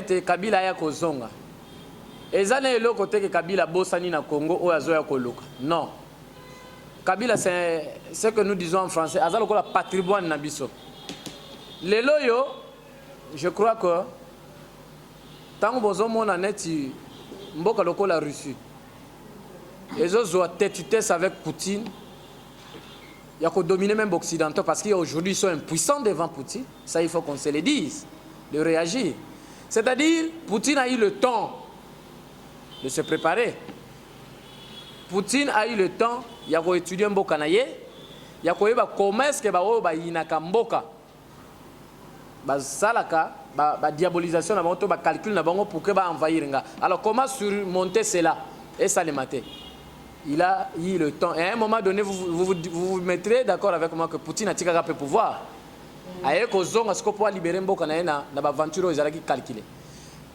ete Kabila ya kozonga. Ezane eloko te ke Kabila bosani na Congo o azoya koluka. Non. Kabila c'est ce que nous disons en français, azalo ko la patrimoine na biso. Lelo yo, je crois que tango bozo mona neti mboka loko la Russie. Ezo zo tête avec Poutine. Il y a qu'à dominer même l'Occidentaux parce qu'aujourd'hui ils sont impuissants devant Poutine. Ça, il faut qu'on se le dise, de réagir. C'est-à-dire, Poutine a eu le temps de se préparer. Poutine a eu le temps, il y a qu'à étudier un mboka naye, il y a qu'à étudier comment est-ce que ba inaka mboka, ba salaka, ba diabolisation na bango, ba calcul na bango pour que ba envahir nga. Alors comment surmonter cela? Et ça le matin. Il a eu le temps. Et à un moment donné, vous mettrez d'accord avec moi que Poutine a tiré le pouvoir. Aïe, kozonga ce qu'on peut libérer mboka na na aventure ils allaient calculer.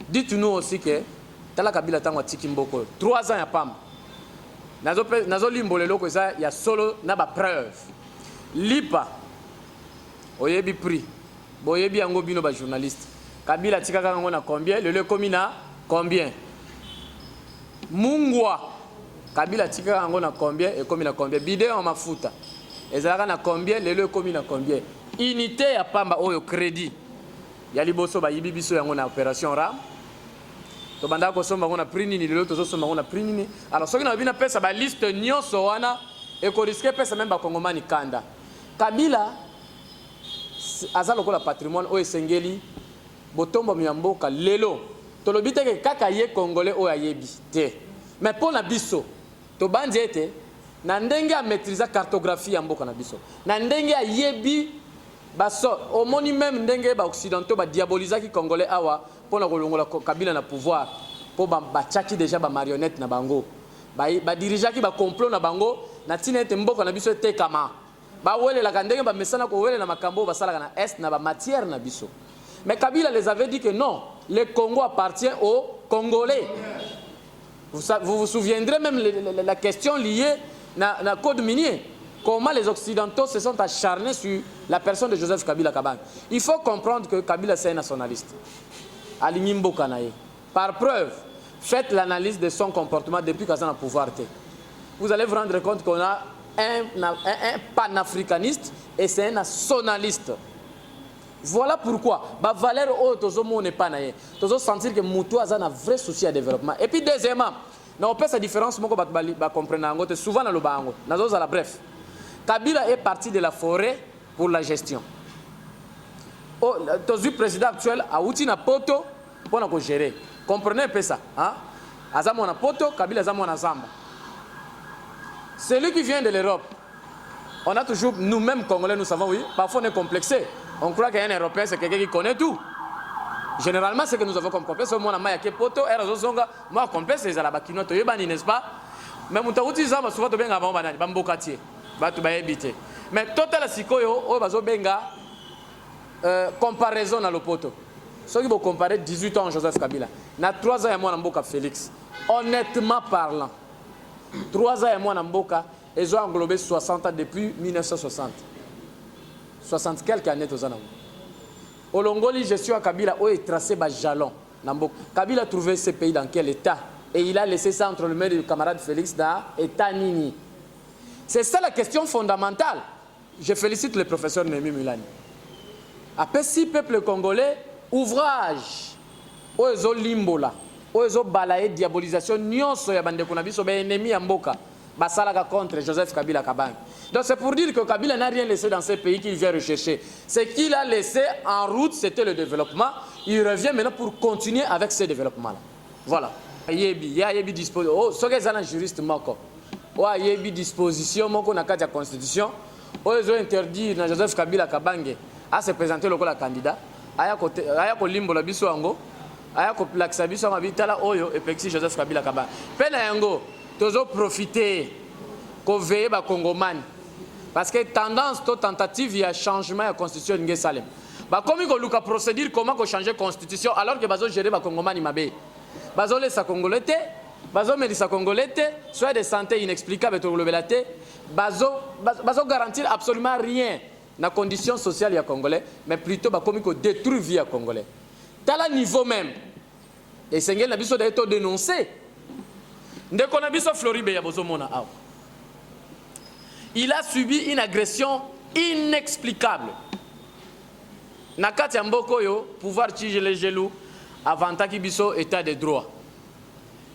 Dites-nous aussi que tala Kabila tango tiki mboko 3 ans ya pam. Nazo limbole loko ça il y a solo na ba preuve. Lipa oyebi prix. Boyebi yango bino ba journaliste. Kabila tika kango na combien? Le komina combien? Mungwa Kabila tika kango na combien et komina combien? Bidé en mafuta. Ezalaka na combien? Le komina combien? Unité ya pamba oyo crédit. Ya liboso ba yibi biso yango na opération RAM. To banda ko somba ngona prix nini lelo to somba ngona prix nini. Alors soki na bina pesa ba liste nyonso wana e ko risquer pesa même ba kongomani kanda. Kabila azalo ko la patrimoine oyo sengeli botombo miyamboka lelo. To lobite ke kaka ye congolais oyo ayebi te. Mais pour na biso to bandi ete na ndenge a maîtriser cartographie ya mboka na biso. Na ndenge a yebi baso au moni même ndenge ba occidentaux ba diaboliser ki congolais awa pona kolongola Kabila na pouvoir po ba tchaki déjà ba marionnette na bango ba dirigeaki ba complot na bango na tinete mboka na biso te kama ba wele la ndenge ba mesana ko wele na makambo ba sala na est na ba matière na biso. Mais Kabila les avait dit que non, le Congo appartient aux Congolais. Vous vous souviendrez même la question liée na code minier. Comment les Occidentaux se sont acharnés sur la personne de Joseph Kabila Kabang. Il faut comprendre que Kabila c'est un nationaliste. Aligné Mboka naye. Par preuve, faites l'analyse de son comportement depuis qu'il est au pouvoir. Vous allez vous rendre compte qu'on a un panafricaniste et c'est un nationaliste. Voilà pourquoi. Bah valeur au tozo mo n'est pas naye. Tozo sentir que Moutou a un vrai souci de développement. Et puis deuxièmement, on peut sa différence moko ba comprendre ango souvent dans le bango. Nazo la bref. Kabila est parti de la forêt pour la gestion. Le président actuel a outil na poto pour gérer. Comprenez un peu ça. Hein? Azamo na poto, Kabila azamo na zamba. Celui qui vient de l'Europe, on a toujours, nous-mêmes Congolais, nous savons, oui, parfois on est complexé. On croit qu'un Européen, c'est quelqu'un qui connaît tout. Généralement, c'est que nous avons comme complexe. Moi, je suis poto, moi, complexe, c'est la bakino, n'est-ce pas? Mais nous avons dit ça, souvent, tu as avant bambokatier. Mais total sikoyo o bazo benga comparaison na lopoto. Ceux qui vont comparer 18 ans Joseph Kabila. Na 3 ans et moi na mboka Félix. Honnêtement parlant, 3 ans et moi na mboka, ils ont englobé 60 ans depuis 1960. 60 quelques années aux années. Olongoli gestion à Kabila o est tracé bas jalon na mboka. Kabila a trouvé ce pays dans quel état et il a laissé ça entre le mains du camarade Félix dans état nini. C'est ça la question fondamentale. Je félicite le professeur Némi Mulani. Après 6 peuples congolais, ouvrage, oezo limbola, oezo balaye diabolisation, nyonso ya bande kunabiso ba ennemi ya mboka, basalaka contre Joseph Kabila Kabang. Donc c'est pour dire que Kabila n'a rien laissé dans ces pays qu'il vient rechercher. Ce qu'il a laissé en route, c'était le développement. Il revient maintenant pour continuer avec ce développement-là. Voilà. Yebi dispose. Oh, ce que c'est un juriste moko. Wa yebi disposition moko na kati ya constitution ozo interdire na Joseph Kabila Kabange à se présenter lokola candidat aya ko limbo la biso yango aya ko plakisa biso mabitala oyo epexi Joseph Kabila Kabanga pena yango tozo profiter ko veiller ba congomani parce que tendance to tentative ya changement ya constitution ngé salem ba komi ko luka procédure comment ko changer constitution alors que bazo gérer ba congomani mabe bazo laisser congolais te bazo medisa congolais te soit de santé inexplicable to lobela te bazo garantir absolument rien na condition sociale ya congolais mais plutôt ba komi ko détruire vie ya congolais. Dans le niveau même Et Sengel na biso d'ailleurs dénoncé. Ndeko na biso Floribe ya bozomona awa. Il a subi une agression inexplicable. Nakati Mboko yo, pouvoir tiger les gelous avant qu'il biso état de droit.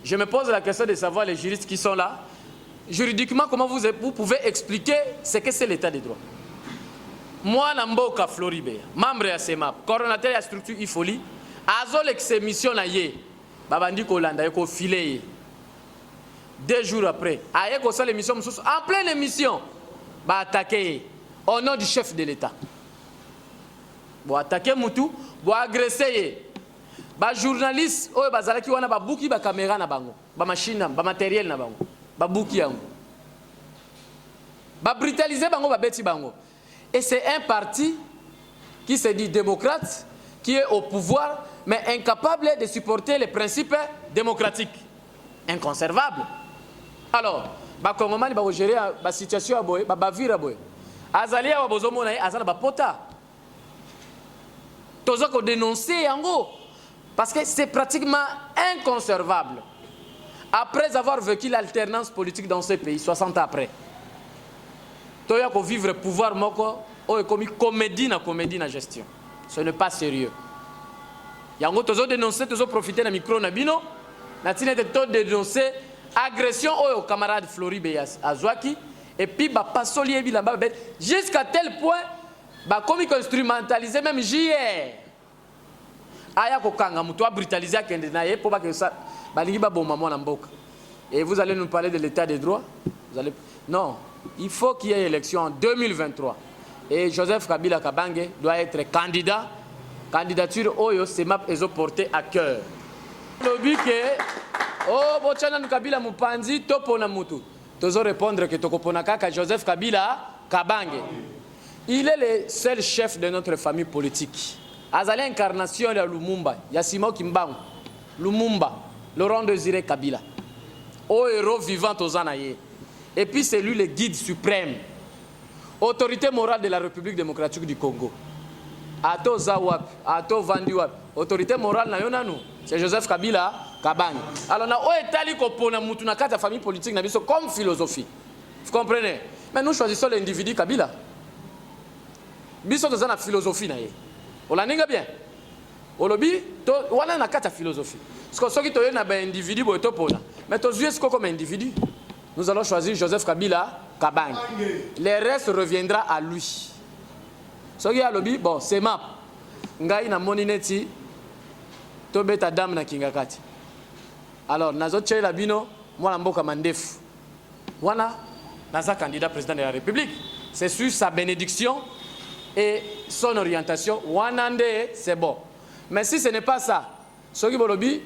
Je me pose la question de savoir les juristes qui sont là. Juridiquement, comment vous pouvez expliquer ce que c'est l'état de droit? Moi, Namboka Floribe, membre de la CEMAP, coordonnateur de la structure IFOLI, Azol ex-mission na ye, Babandi Kolanda, yeko filé. 2 jours après, aye ko sala émission en pleine émission, ba attaquer au nom du chef de l'État. Bo attaquer Moutou, bo agresser. Ba journaliste oyo bazalaki wana ba buki ba caméra na bango, ba machine, ba matériel na bango, ba buki yango. Ba brutaliser bango ba beti bango. Et c'est un parti qui se dit démocrate, qui est au pouvoir, mais incapable de supporter les principes démocratiques, inconservables. Alors, ba Congolais ba gérer la situation aboye, ba bavira boye. Azali wa bozomona azala ba pota. Tozo ko dénoncer yango parce que c'est pratiquement inconservable. Après avoir vécu l'alternance politique dans ce pays 60 ans après. Toya ko vivre pouvoir moko o comme comédie na gestion. Ce n'est pas sérieux. Yango tozo dénoncer, tozo profiter na micro na bino, na tinete to dénoncer agression au camarade Floribe Azwaki et puis ba pasolier bilamba jusqu'à tel point ba comme instrumentaliser même JR. Aya ko kanga muto a brutaliser akende na ye pour ba que ça balingi ba bomba mona mboka. Et vous allez nous parler de l'état des droits? Vous allez non, il faut qu'il y ait élection en 2023. Et Joseph Kabila Kabange doit être candidat. Candidature Oyo CEMAP est portée à cœur. Lobby que oh bochana Kabila Mupanzi topo na mutu. Tozo répondre que tokopona kaka Joseph Kabila Kabange. Il est le seul chef de notre famille politique. Azali incarnation de Lumumba, Yassimo Kimbangu, Lumumba, Laurent Désiré Kabila. Au héros vivant aux Anaye. Et puis c'est lui le guide suprême. Autorité morale de la République démocratique du Congo. Ato Zawap, Ato Vandiwap. Autorité morale na yonanu, c'est Joseph Kabila Kabange. Alors na o etali ko pona mutu na kata famille politique na biso comme philosophie. Vous comprenez? Mais nous choisissons l'individu Kabila. Biso dans la philosophie na ye. On la ninga bien. Olobi to wana na kata philosophie. Parce que soki to ye na ba individu bo to pona. Mais to zuye comme individu. Nous allons choisir Joseph Kabila Kabange. Le reste reviendra à lui. Soki alobi bon CEMAP. Ngai na monineti to beta dame na kingakati. Alors nazo tchela bino mwana mboka mandefu. Wana naza candidat président de la République. C'est sur sa bénédiction et son orientation. Wanande c'est bon. Mais si ce n'est pas ça, soki bolobi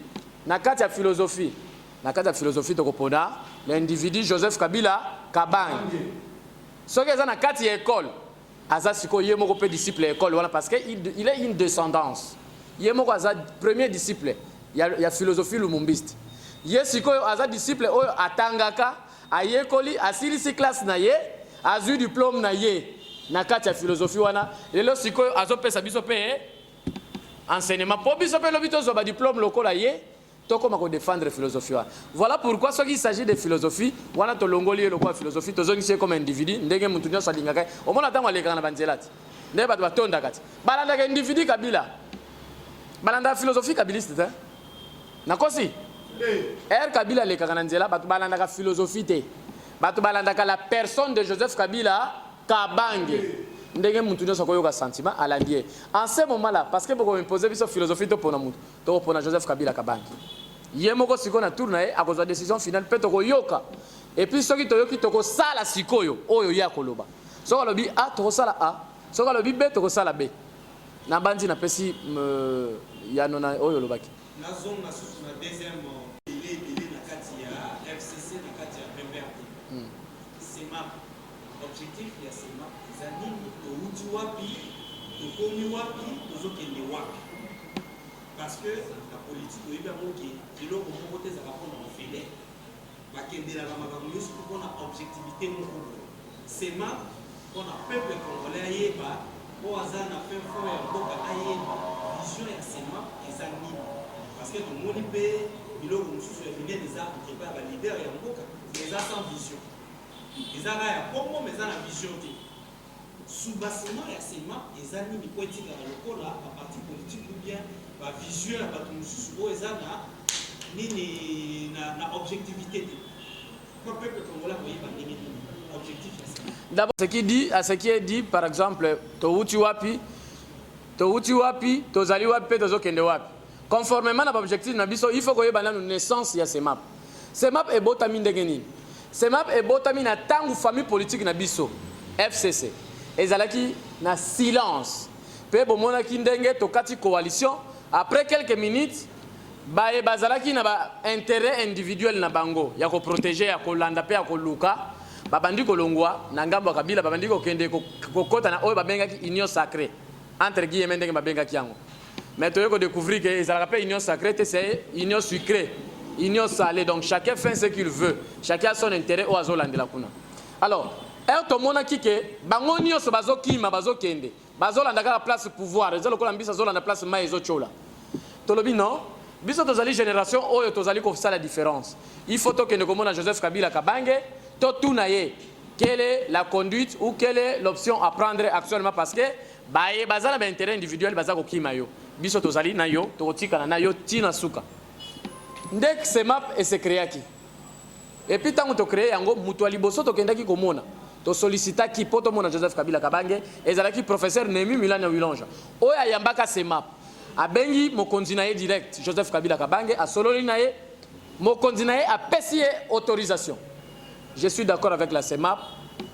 na kati ya philosophie. Na kati ya philosophie to kopona l'individu Joseph Kabila Kabange. Soki eza na kati ya école. Aza siko yemoko pe disciple école voilà parce que il a une descendance. Yemoko aza premier disciple. Il y a philosophie lumumbiste. Yesiko aza disciple oyo atangaka ayekoli asilisi classe na ye azu diplôme na ye na kati ya philosophie wana lelo siko azo pesa biso pe enseignement po biso pe lobito zo ba diplôme lokola ye to koma ko défendre philosophie wana. Voilà pourquoi ce qu'il s'agit de philosophie wana to longoli le quoi philosophie to zongi comme individu ndenge mutu nyo sa lingaka o mona tango aleka na banzelati ndenge ba batonda kati balanda ka individu Kabila balanda philosophie kabiliste hein nakosi Kabila le Kagananzela, batu balanda philosophie te. Batu balanda la personne de Joseph Kabila Kabange. Ndenge mutu nyo soko yoka sentiment à l'allié. En ce moment-là, parce que pour imposer biso philosophie to pona mutu, to pona Joseph Kabila Kabange. Yemoko siko na tourna à cause de la décision finale peut to yoka. Et puis soki to yoki to ko sala sikoyo oyo ya koloba. Soko lobi A to sala A, soko lobi B to sala B. Na bandi na pesi ya nona oyo lobaki. Na zone na sous na deuxième FCC na kati ya PMRD. CEMAP. Objectif ya CEMAP zanini touti wapi, tokomi wapi, tozokende wapi. Parce que la politique oyiba moki eloko moko te za rapona ofele. Bakende la makambo nyonso mpona objectivité moko. CEMAP mpona peuple congolais ayeba po aza na fin fond ya mboka ayeba vision ya CEMAP eza nini. Parce que tout le monde peut, il y a des gens qui sont des leaders et des gens sans vision. Les gens qui ont mais la vision. Sous bassement, il y a ces maps, les amis qui peuvent être dans le parti politique ou bien la vision, la objectivité. D'abord, ce qui est dit, par exemple, Touti Wapi, Tozali Wapi, Tozokende Wapi. Conformément à l'objectif, il faut que y ait une naissance de ces maps. Ces maps est botamine de Guénin. Ces maps est botamine à tant de famille politique nabiso, FCC. Et zalaki na silence. Pe bomona kindenge tokati coalition. Après quelques minutes, bazalaki na ba intérêt individuel na bango. Ya ko protéger, ya ko landa pe ya ko luka. Babandi ko longwa na ngambo kabila babandi ko kende ko kota na oyo babengaki union sacrée. Entre guillemets ndenge babengaki yango. Mais tu as découvert que les union sacrée, c'est union sucrée, union salée. Donc chacun fait ce qu'il veut. Chacun a son intérêt au Azoland de la Kuna. Alors, tout le monde qui est, bangonio se bazo kima bazo kende, bazo la la place pouvoir. Les autres ambis bazo la place maïzo chola. Tolobi non. Biso tozali génération oyo tozali ko la différence. Il faut que nous comme Joseph Kabila Kabange, to tunaye. Quelle est la conduite ou quelle est l'option à prendre actuellement parce que baye bazala ba intérêt individuel bazako kima yo. Biso tozali na yo, tokotika na yo tina suka. Ndek se map et se créaki. Et puis tant to créé yango mutu aliboso to kendaki komona. To sollicita ki poto mona Joseph Kabila Kabange ezalaki professeur Nemi Milana Wilonja. Oya yambaka se map. Abengi mokonzi na ye direct Joseph Kabila Kabange a sololi na ye mokonzi na ye a pesi autorisation. Je suis d'accord avec la CEMAP,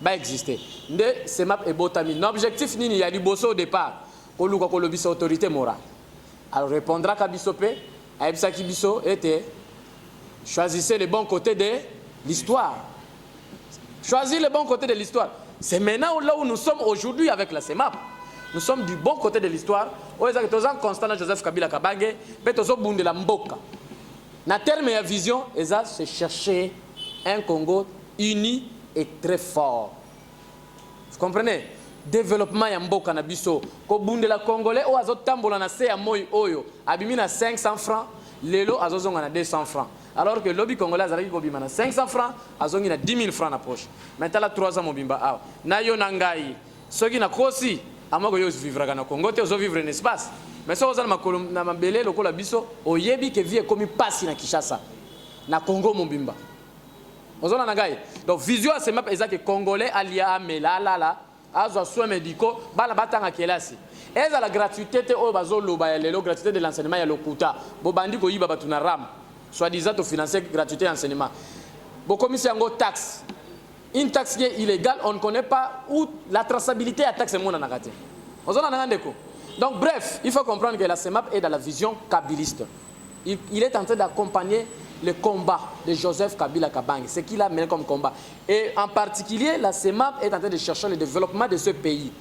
va exister. Nde CEMAP est botami. L'objectif nini ya liboso au départ. Koluka kolobisa autorité morale. Alors répondra Kabisope, Aïbsa Kibiso était choisissez le bon côté de l'histoire. Choisissez le bon côté de l'histoire. C'est maintenant là où nous sommes aujourd'hui avec la CEMAP. Nous sommes du bon côté de l'histoire. Où est-ce que tous en constant Joseph Kabila Kabange, mais tous au bout de la mboka. Na terme et vision, c'est chercher un Congo uni et très fort. Vous comprenez? Développement ya mboka na biso ko bundela congolais o azotambola na se ya moyi oyo abimi na 500 francs lelo azozonga na 200 francs alors que lobby congolais azalaki ko bima na 500 francs azongi na 10 000 francs na poche maintenant 3 ans mobimba awa na yo na ngai soki na kosi amako yo vivre na Congo te ozo vivre en espace mais so ozala makolo na mabele lokola biso oyebi ke vie komi pasi na Kinshasa na Congo mobimba ozona na ngai donc vision à ce map ezaki congolais alia melala azo soins médicaux bala batanga kelasi eza la gratuité te o bazo loba ya lelo gratuité de l'enseignement ya lokuta bo bandi ko yiba batu na ram soi-disant to financer gratuité d'enseignement bo commission ngo taxe une taxe qui est illégale on ne connaît pas où la traçabilité à taxe mona na kate ozona na ndeko donc bref il faut comprendre que la CEMAP est dans la vision kabiliste il est en train d'accompagner le combat de Joseph Kabila Kabange, ce qu'il a mené comme combat. Et en particulier, la CEMAP est en train de chercher le développement de ce pays.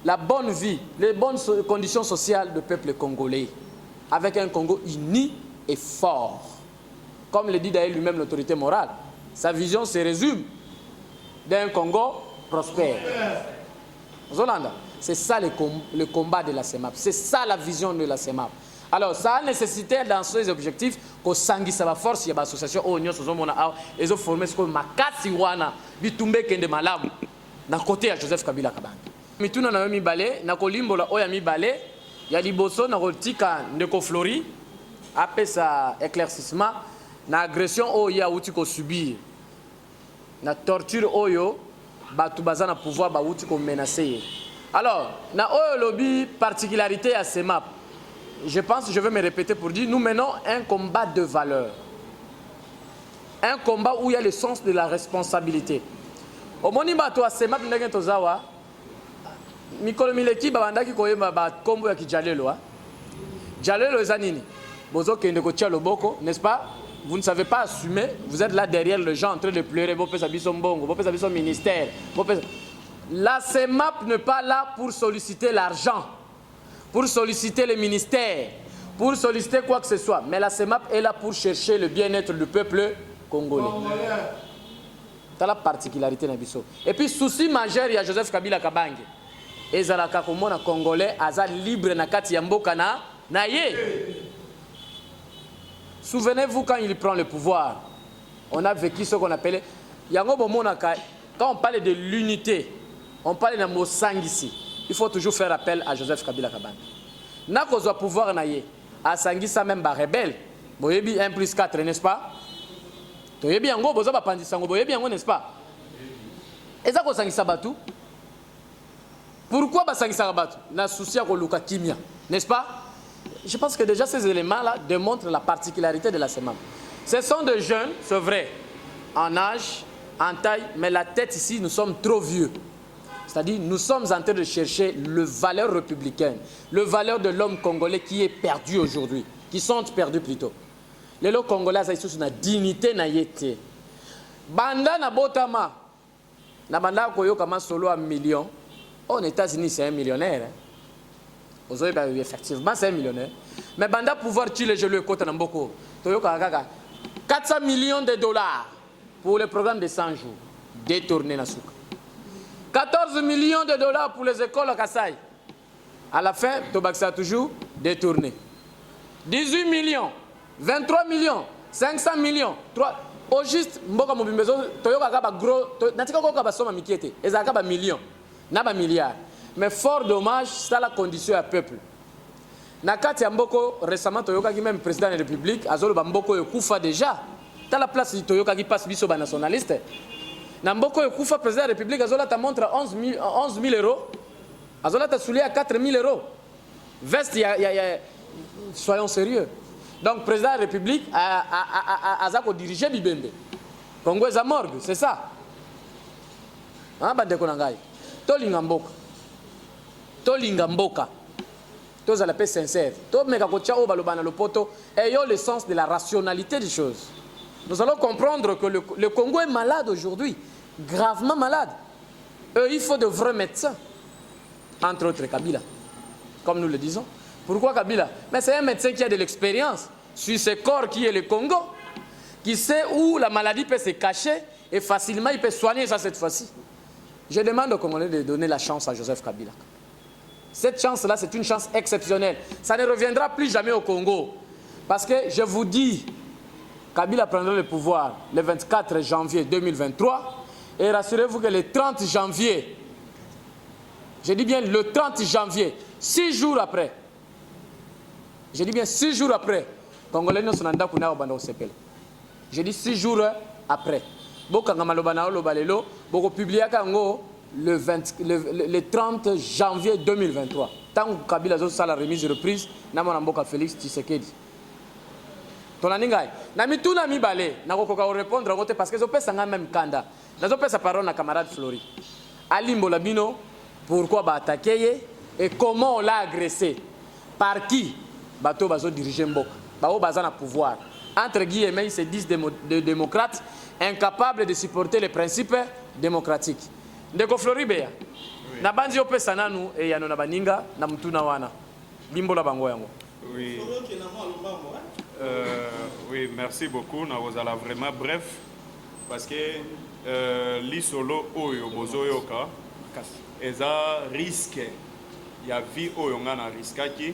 La bonne vie, les bonnes conditions sociales du peuple congolais. Avec un Congo uni et fort. Comme le dit d'ailleurs lui-même l'autorité morale. Sa vision se résume d'un Congo prospère. Zolanda, c'est ça le combat de la CEMAP. C'est ça la vision de la CEMAP. Alors, ça a nécessité dans ces objectifs que Sangisa va force, il y a une association au Union Sozomona et ils ont formé ce qu'on Makati Wana, Bitumbe Kende Malamu, dans le côté de Joseph Kabila Kabange. Mituna na mi balé, na kolimbo la oya mi balé, il y a liboso na rotika ndeko flori, après ça éclaircissement, na agression oya outi ko subir, na torture oyo, batu bazana pouvoir ba outi ko menacer. Alors, na oyo lobby particularité à CEMAP. Je pense, je vais me répéter pour dire, nous menons un combat de valeur. Un combat où il y a le sens de la responsabilité. Au monima to CEMAP ndenge tozawa, mikolo mileki babandaki koyeba ba kombo ya kijalelo a. Jalelo ezanini. Bozo kende ko tia loboko, n'est-ce pas? Vous ne savez pas assumer, vous êtes là derrière les gens en train de pleurer, vous pesa biso mbongo, vous pesa biso ministère, vous pesa... La CEMAP n'est pas là pour solliciter l'argent. Pour solliciter le ministère, pour solliciter quoi que ce soit. Mais la CEMAP est là pour chercher le bien-être du peuple congolais. C'est la particularité de Nabiso. Et puis, souci majeur, il y a Joseph Kabila Kabange. Et Zalaka Komona Congolais, Aza libre na kati ya mboka na ye. Souvenez-vous quand il prend le pouvoir, on a vécu ce qu'on appelait Yango Bomonaka. Quand on parle de l'unité, on parle de Mosang ici. Il faut toujours faire appel à Joseph Kabila Kabanda. N'a qu'au pouvoir naïe, à Sangissa même ba rebelle. Boyebi 1 plus 4, n'est-ce pas? Toyebi Yango boza ba pandisango boyebi Yango, n'est-ce pas? Et ça ko Sangissa batu. Pourquoi ba Sangissa batu? Na souci à Luka Kimia, n'est-ce pas? Je pense que déjà ces éléments-là démontrent la particularité de la SEMAM. Ce sont des jeunes, c'est vrai, en âge, en taille, mais la tête ici, nous sommes trop vieux. C'est-à-dire, nous sommes en train de chercher le valeur républicaine, le valeur de l'homme congolais qui est perdu aujourd'hui, qui sont perdus plutôt. Les lots congolais, ils ont une dignité na yete. Banda na botama, na banda koyo kama solo à million. Aux États-Unis, c'est un millionnaire. Aujourd'hui, effectivement, c'est un millionnaire. Mais banda pouvoir tuer je le côté na mboko. Toyo kaka 400 millions de dollars pour le programme de 100 jours détourné na souka. 14 millions de dollars pour les écoles à Kassai. À la fin, Tobaxa a toujours détourné. 18 millions, 23 millions, 500 millions, 3. Au juste, Mboka Mobimbezo, Toyoka Kaba gros, Natika Koka Soma Mikiete, Ezaka millions, Naba milliards. Mais fort dommage, c'est la condition à peuple. Nakati Mboko, récemment, Toyoka qui même président de la République, Azolo Bamboko Koufa déjà. Dans la place de Toyoka qui passe biso nationaliste. Namboko Koufa, président de la République, Azola te montre 11 000 euros. Azola te soulié à 4 000 euros. Veste, soyons sérieux. Donc, président de la République a dirigé Bibembe. Congo est à morgue, c'est ça. Hein, Bandekonangai. Tolingamboka. Tolingamboka. Tous à la paix sincère. Tout Mekakotia Obalobana le poto. Ayons le sens de la rationalité des choses. Nous allons comprendre que le Congo est malade aujourd'hui, gravement malade. Il faut de vrais médecins, entre autres Kabila, comme nous le disons. Pourquoi Kabila? Mais c'est un médecin qui a de l'expérience sur ce corps qui est le Congo, qui sait où la maladie peut se cacher et facilement il peut soigner ça cette fois-ci. Je demande aux Congolais de donner la chance à Joseph Kabila. Cette chance-là, c'est une chance exceptionnelle. Ça ne reviendra plus jamais au Congo. Parce que je vous dis, Kabila prendra le pouvoir le 24 janvier 2023 et rassurez-vous que le 30 janvier, je dis bien le 30 janvier, 6 jours après, je dis bien 6 jours après, Congolais ne sont pas au CPL. Je dis 6 jours après. Beaucoup publié le 30 janvier 2023. Tant que Kabila a la remise de reprise, Namonamboka Félix Tshisekedi. Namituna mibale, nakokoka répondre parce que je peux sanga même kanda. Je peux sa parole à camarade Flori. Alimbo Labino, pourquoi ba attaquer et comment on l'a agressé? Par qui? Bato bazo diriger Mboka. Bao bazana pouvoir. Entre guillemets, ils se disent des démocrates incapables de supporter les principes démocratiques. Ndeko Flori Beya. Na banzi yo pesa nanu e yano na baninga na mtuna wana. Limbo la bango yango. Oui. Oui, merci beaucoup. Nous allons vraiment bref parce que l'isolo oyo bozoyoka eza risque ya vie oyo ngana riskaki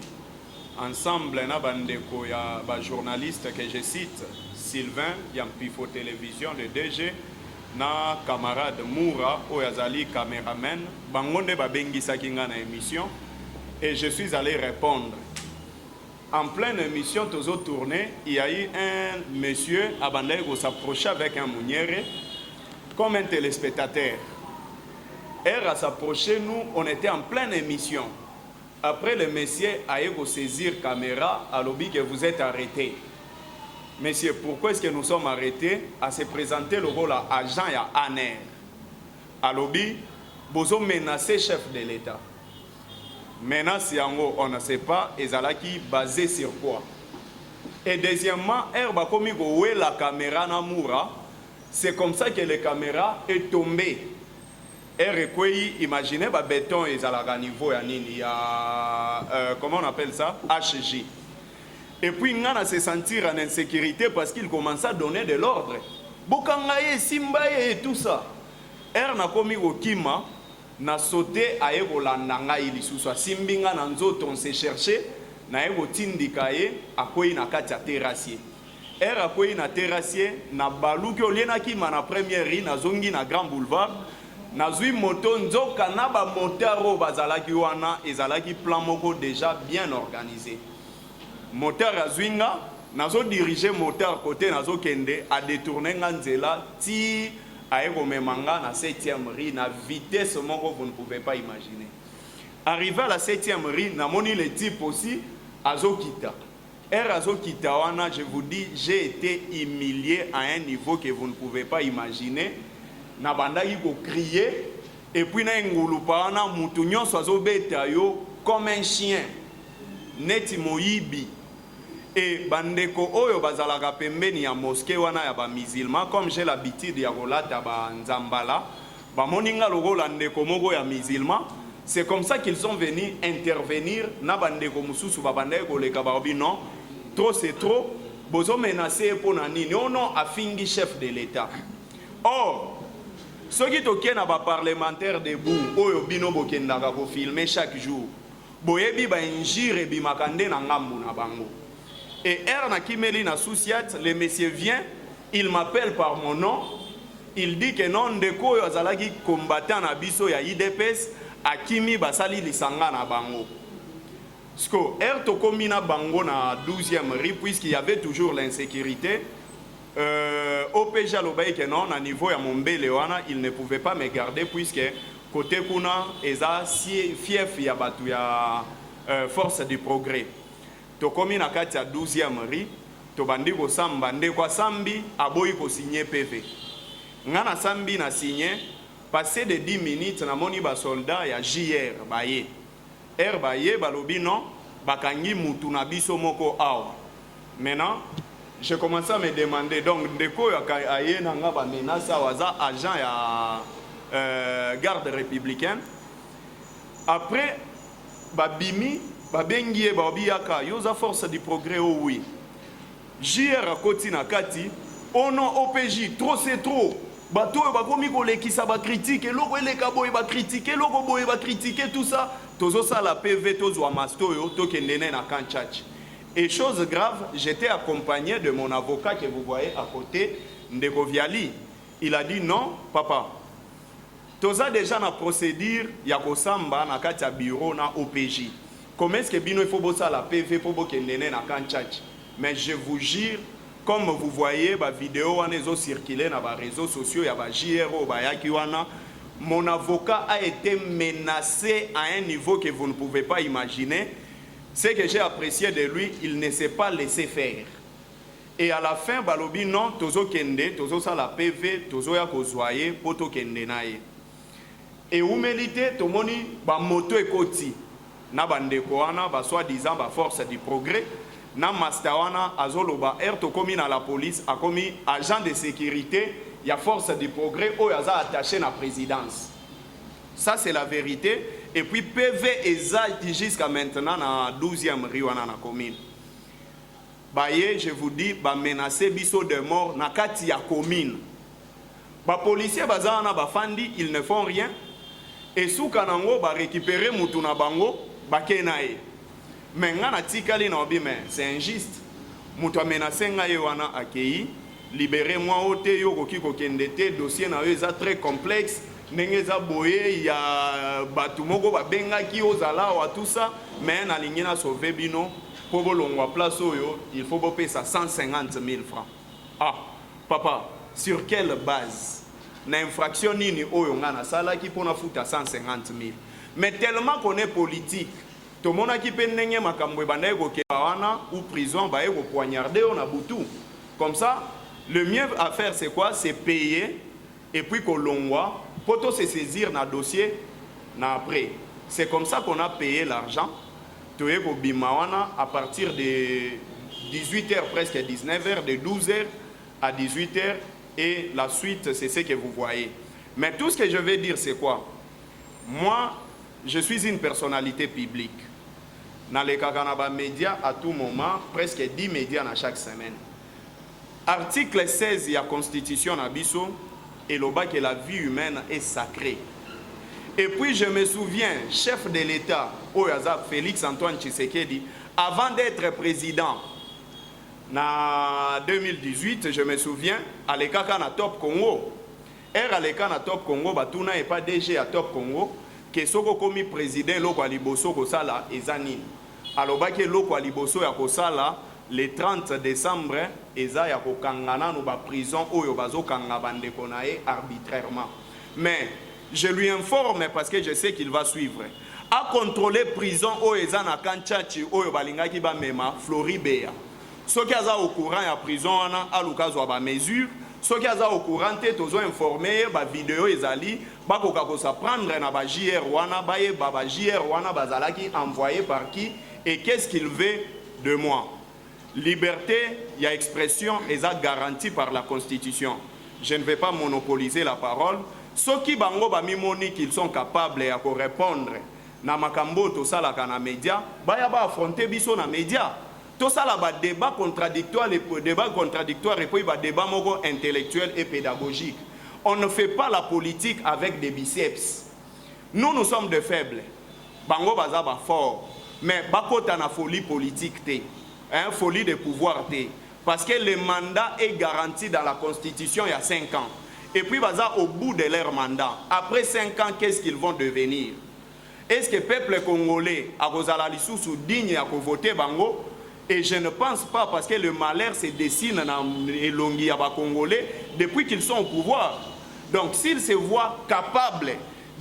ensemble na bandeko ya ba journaliste que je cite Sylvain Yampifo Télévision le DG na camarade Moura oyo azali caméraman bangonde babengisaki ngana émission et je suis allé répondre. En pleine émission, tous tourné, il y a eu un monsieur abandonné qui s'approchait avec un mounière comme un téléspectateur. Et à s'approcher, nous, on était en pleine émission. Après, le monsieur a eu saisir la caméra, à l'objet que vous êtes arrêté. Monsieur, pourquoi est-ce que nous sommes arrêtés? À se présenter le rôle à agent et à ANER. À l'objet, vous avez menacé chef de l'État. Maintenant, si on ne sait pas, ezalaki basé sur quoi? Et deuxièmement, où est la caméra Namoura? C'est comme ça que la caméra est tombée. Imaginez, le béton est à niveau, il y a, comment on appelle ça? HJ. Et puis, on a se sentir en insécurité parce qu'il commence à donner de l'ordre. Bokangaye, Simbaye et tout ça. Na komi au Kima. Na sauté à Egolandanga ilisusa simbinga na nzoto on s'est cherché na ego tindikaye à quoi na katia terrassier R a quoi na terrassier na baluki oliena ki mana première rue na zongi na Grand Boulevard na zui moto nzoka na ba motaro bazalaki wana ezalaki plan moko déjà bien organisé. Moteur a zwinga nazo diriger moteur côté nazo kende a détourner nganzela ti aéro memanga na 7e rue na vitesse moko vous ne pouvez pas imaginer. Arrivé à la 7e rue na moni le type aussi azo kita. Azo kita wana, je vous dis, j'ai été humilié à un niveau que vous ne pouvez pas imaginer. Na banda yiko crier et puis na ngulupa wana mutu nyonso azo beta yo comme un chien. Neti moyibi. Et bandeko oyo bazalaka pembeni ya mosquée wana ya ba musulman comme j'ai l'habitude ya kolata ba nzambala ba moninga lokola ndeko moko ya musulman. C'est comme ça qu'ils sont venus intervenir na bandeko mususu ba bandeko koleka ba obi non trop c'est trop bozo menacer pour nani non afingi chef de l'état. Or ceux qui toquent na ba parlementaire debout oyo bino bokendaka ko filmer chaque jour boyebi ba injire bi makande na ngambu na bango. Et Erna Kimeli na Souciat, le monsieur vient, il m'appelle par mon nom, il dit que non, ndeko yo azalaki combattant na biso ya IDPS, akimi basali lisanga na bango. Sko, tokomi na bango na 12e rue, puisqu'il y avait toujours l'insécurité, OPJ alobaye que non, na niveau ya Mombele wana, il ne pouvait pas me garder, puisque côté kuna, eza fief ya batu ya force du progrès. Tokomi na kati ya 12e rue, tobandi ko samba ndeko sambi aboyi ko signer PV. Ngana sambi na signer, passé de 10 minutes na moni ba soldat ya JR baye. R baye balobi non, bakangi mutu na biso moko awa. Maintenant, je commence à me demander donc ndeko ya aye na nga ba menace waza agent ya garde républicaine. Après babimi babengie babiyaka yoza force du progrès oh oui. JR koti na kati ono OPJ trop c'est trop. Bato bakomi ko lekisa ba critique loko eleka boy ba critiquer loko boy ba critiquer tout ça tozo ça la PV tozo amasto yo to kendene na kanchach. Et chose grave, j'étais accompagné de mon avocat que vous voyez à côté Ndeko Viali. Il a dit non papa. Toza déjà na procédure ya kosamba na kati ya bureau na OPJ. Comment est-ce que bino il faut bosser la PV pour bokendene na kanchach? Mais je vous jure, comme vous voyez ba vidéo wana ezo circuler na ba réseaux sociaux ya ba JRO ba yaki wana, mon avocat a été menacé à un niveau que vous ne pouvez pas imaginer. Ce que j'ai apprécié de lui, il ne s'est pas laissé faire. Et à la fin balobi non tozo kende, tozo sa la PV, tozo ya kozwaye poto kende naye. Et humilité tomoni ba moto ekoti. Na bandeko wana ba soi-disant ba force du progrès na master wana azoloba tokomi na la police akomi agent de sécurité ya force du progrès oyo aza attaché na présidence. Ça c'est la vérité. Et puis PV exact jusqu'à maintenant na 12e rue wana na commune. Baye je vous dis ba menacer biso de mort na kati ya commune. Ba policier bazana ba fandi ils ne font rien. Et sous kanango ba récupérer mutu na bango bakenae. Mais ngana tikali na obi mais c'est injuste. Mutu menacé ngaye wana akei, libérez-moi ote yo koki kokende te dossier na yo eza très complexe. Nengeza boye ya batu moko ba bengaki ozala wa tout ça mais na lingina sauver bino pour bolongwa place oyo il faut boper ça 150 000 francs. Ah papa, sur quelle base? Na infraction nini oyo ngana sala ki pona futa 150 000. Mais tellement qu'on est politique, tout le monde qui peut n'engue makambo bandaye ko kewana ou prison ba ko poignarder on a boutou. Comme ça, le mieux à faire c'est quoi? C'est payer et puis qu'on l'onwa pour se saisir dans le dossier après. C'est comme ça qu'on a payé l'argent. Toye ko bimawana à partir de 18h presque 19h, de 12h à 18h et la suite c'est ce que vous voyez. Mais tout ce que je vais dire c'est quoi? Moi, je suis une personnalité publique. Dans les Kakanaba médias, à tout moment, presque 10 médias dans chaque semaine. Article 16 de la Constitution Nabiso, et le bas que la vie humaine est sacrée. Et puis je me souviens, chef de l'État, Félix Antoine Tshisekedi, avant d'être président, Na 2018, je me souviens, à l'écart na Top Congo. À l'écart na Top Congo, batuna et pas DG à Top Congo, que soko komi président loko aliboso kosala ezanine. Alors que loko aliboso ya kosala le 30 décembre eza ya kokangana no ba prison oyo bazo kanga bandeko na ye arbitrairement. Mais je lui informe parce que je sais qu'il va suivre. A contrôler prison oyo eza na Kanchachi oyo balingaki ba mema Floribea. Ceux qui sont au courant de la prison, à l'occasion de la mesure, ceux qui sont au courant, ils ont informé, la vidéo est allée, ils ont prendre la JR Wana, la JR Wana, envoyé par qui, et qu'est-ce qu'il veut de moi. Liberté, il y a expression, et ça garantie par la Constitution. Je ne vais pas monopoliser la parole. Ceux qui qu'ils sont capables de répondre, na makambo to sala kana média, ba affronter biso na média. Tout ça là, débat contradictoire et puis débat intellectuel et pédagogique. On ne fait pas la politique avec des biceps. Nous sommes des faibles. Bango bazaba fort. Mais bakota na folie politique té. Hein, folie de pouvoir té. Parce que le mandat est garanti dans la Constitution il y a 5 ans. Et puis baza au bout de leur mandat. Après 5 ans, qu'est-ce qu'ils vont devenir? Est-ce que le peuple congolais a kozala lisusu digne à voter bango? Et je ne pense pas parce que le malheur se dessine dans les Longi Congolais depuis qu'ils sont au pouvoir. Donc s'ils se voient capables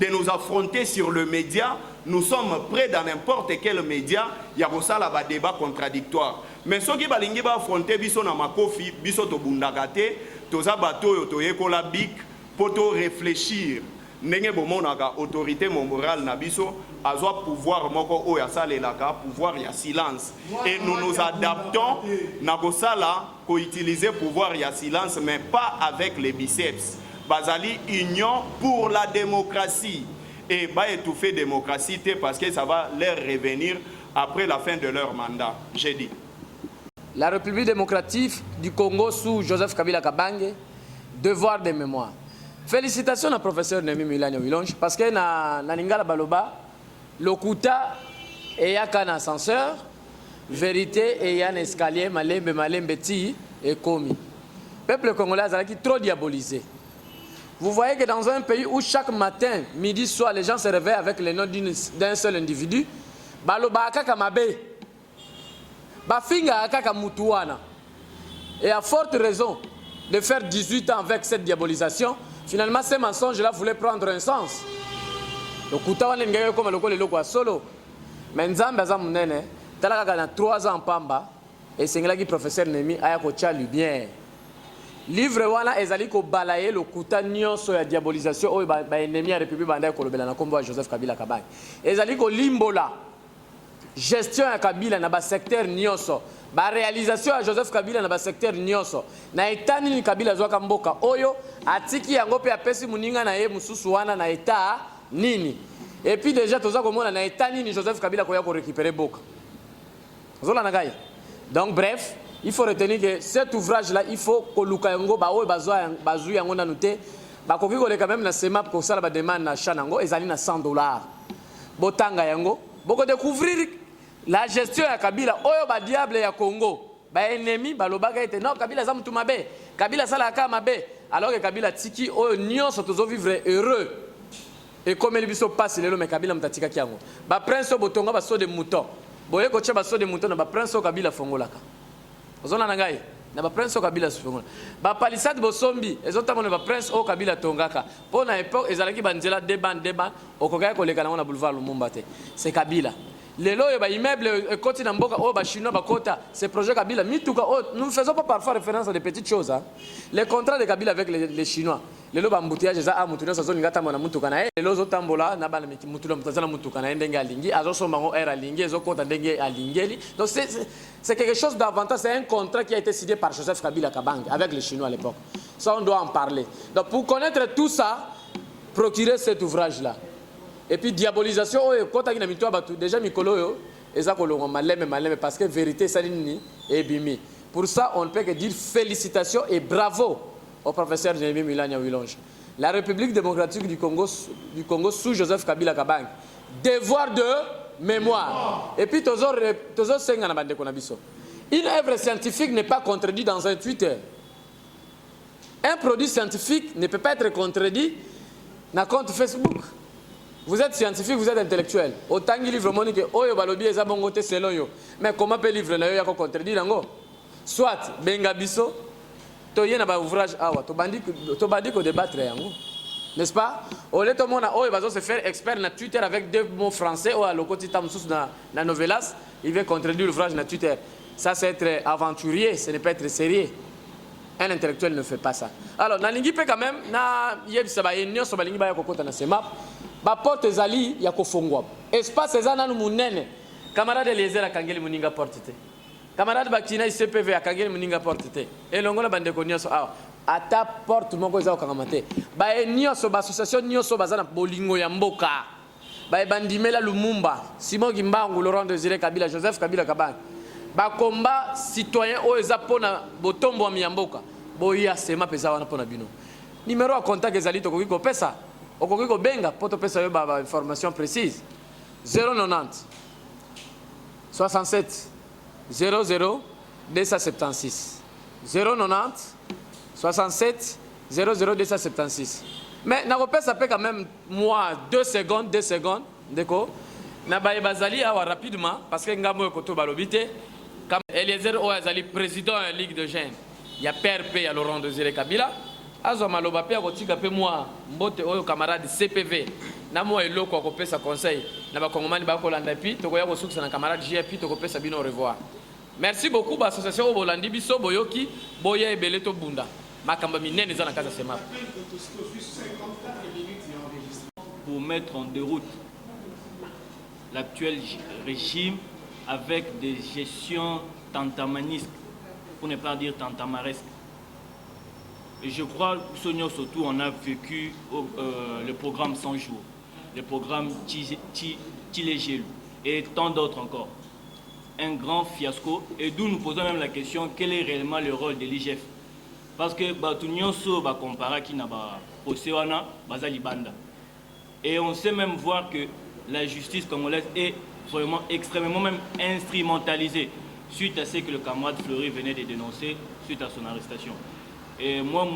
de nous affronter sur le média, nous sommes prêts dans n'importe quel média, il y a un débat contradictoire. Mais ceux qui vont affronter biso na makofi, biso to bundagate, toza bato to yekola bik pour réfléchir. Nenge bomonaka autorité morale na biso azwa pouvoir moko o ya salelaka pouvoir ya silence et nous nous adaptons na kosala ko utiliser pouvoir ya silence mais pas avec les biceps bazali union pour la démocratie et ba étouffer démocratie parce que ça va leur revenir après la fin de leur mandat. J'ai dit la République démocratique du Congo sous Joseph Kabila Kabange, devoir de mémoire. Félicitations au professeur Némi Milania Wilonge parce que na Lingala Baloba, Lokuta et un ascenseur, vérité et un escalier, malembe ti et commis. Peuple congolais a trop diabolisé. Vous voyez que dans un pays où chaque matin, midi, soir, les gens se réveillent avec le nom d'un seul individu, Baloba akaka mabe, Bafinga akaka mutuana. Et à forte raison de faire 18 ans avec cette diabolisation, finalement, ces mensonges-là voulaient prendre un sens. Le Kouta wana ngeke comme le loko solo. Mais Nzambe aza munene, talaka na 3 ans pamba et sengelaki professeur Nemi aya ko tia lumière. Livre wana ezali ko balayer le Kouta nyonso ya diabolisation o ba ennemi ya République banda ko lobela na kombo ya Joseph Kabila Kabange. Ezali ko limbola gestion ya Kabila na ba secteur nyonso. Ba réalisation ya Joseph Kabila na ba secteur nyonso. Na etani ni Kabila zwaka mboka oyo atiki yango pe apesi muninga na ye mususu wana na eta nini. Et puis déjà toza komona na eta nini Joseph Kabila koya ko récupérer boka. Zola na gaya. Donc bref, il faut retenir que cet ouvrage là il faut ko luka yango ba oyo bazu yango na nuté ba koki ko le quand même na semap ko sala ba demande na chanango ezali na $100. Botanga yango boko découvrir la gestion ya Kabila oyo ba diable ya Congo ba ennemi ba lobaka ete non Kabila za mutu mabe Kabila sala ka mabe alors que Kabila tiki oyo nyonso tozo vivre heureux et comme les biso passe lelo mais Kabila mutatika kiango ba prince botonga ba so de mouton boye ko tcha ba so de mouton na ba prince Kabila fongolaka ozona na ngai na ba prince Kabila fongola ba palissade bosombi ezotamo ba prince o Kabila tongaka pona époque ezalaki banzela débat okokaya ko lekana na boulevard Lumumba te c'est Kabila. Les lois et immeubles côté n'amboka oh ba chinois ba kota c'est projet Kabila mituka oh nous ne faisons pas parfois référence à des petites choses hein. Les contrats de Kabila avec les chinois les lois embouteillage za mutuno sa zone ngata mona mutuka na les lois otambola na bana mutulo mutazana mutuka na ndenge alingi azo sombango era alingi ezo kota ndenge alingeli donc c'est quelque chose d'avantage c'est un contrat qui a été signé par Joseph Kabila Kabange avec les chinois à l'époque ça on doit en parler donc pour connaître tout ça procurer cet ouvrage là. Et puis diabolisation déjà mikolo eza kolonga maleme parce que vérité salini et bimi. Pour ça on ne peut que dire félicitations et bravo au professeur Némi Milania Wilonge. La République démocratique du Congo sous Joseph Kabila Kabange. Devoir de mémoire. Et puis tozo senga na bande konabiso. Une œuvre scientifique n'est pas contredite dans un Twitter. Un produit scientifique ne peut pas être contredit dans un compte Facebook. Vous êtes scientifique, vous êtes intellectuel. Autant que livre monique, oyo balobi eza bongo te selon yo. Mais comment peut livre na yo yako contredit nango? Soit benga biso, to yena ba ouvrage awa, to bandi ko débattre yango. N'est-ce pas? Au lieu de monde oyo bazo se faire expert na Twitter avec deux mots français ou à lokoti tamsus na novelas, il veut contredire l'ouvrage na Twitter. Ça c'est être aventurier, ce n'est pas être sérieux. Un intellectuel ne fait pas ça. Alors, na lingi pe quand même, na yebisa ba yenyo so ba lingi ba ya kokota na semap. Ba porte ezali ya kofongwa. Espace ezana nu munene. Camarade Eliezer akangeli muninga porte te. Camarade Bakina ICPV akangeli muninga porte te. Elongola bandeko nyonso awa. Ata porte moko eza okangamate. Ba nyonso ba association nyonso bazana bolingo ya mboka. Ba bandimela Lumumba, Simon Gimbangu, Laurent Désiré Kabila, Joseph Kabila Kabang. Ba combat citoyen o eza pona botombo wa miyamboka. Boya sema pesa wana pona bino. Numéro à contact ezali to ko pesa. Okoki ko benga poto pesa yo ba information précise. 090 67 00 276. 090 67 00 276. Mais na pesa pe quand même moi 2 secondes ndeko na ba bazali awa rapidement parce que ngamo yo koto balobité comme Eliezer Oazali président de la Ligue de Jeunes. Il y a PRP, il y a Laurent Désiré Kabila. Azo maloba pe akotika pe moi mbote oyo camarade CPV. Na moi eloko akopesa conseil na ba kongomani ba kolanda pi to koya kosukisa na camarade JP to kopesa bino au revoir. Merci beaucoup ba association Bolandi biso boyoki boya ebele to bunda. Makamba minene za na kaza sema. Pour mettre en déroute l'actuel régime avec des gestions tantamanisques, pour ne pas dire tantamaresques. Et je crois que surtout on a vécu le programme 100 jours, le programme Tchilégelu et tant d'autres encore. Un grand fiasco, et d'où nous posons même la question, quel est réellement le rôle de l'IGF? Parce que Batunion va comparer qui n'a pas Océana, Bazalibanda. Et on sait même voir que la justice congolaise est vraiment extrêmement même instrumentalisée suite à ce que le camarade Fleury venait de dénoncer suite à son arrestation. Et moi,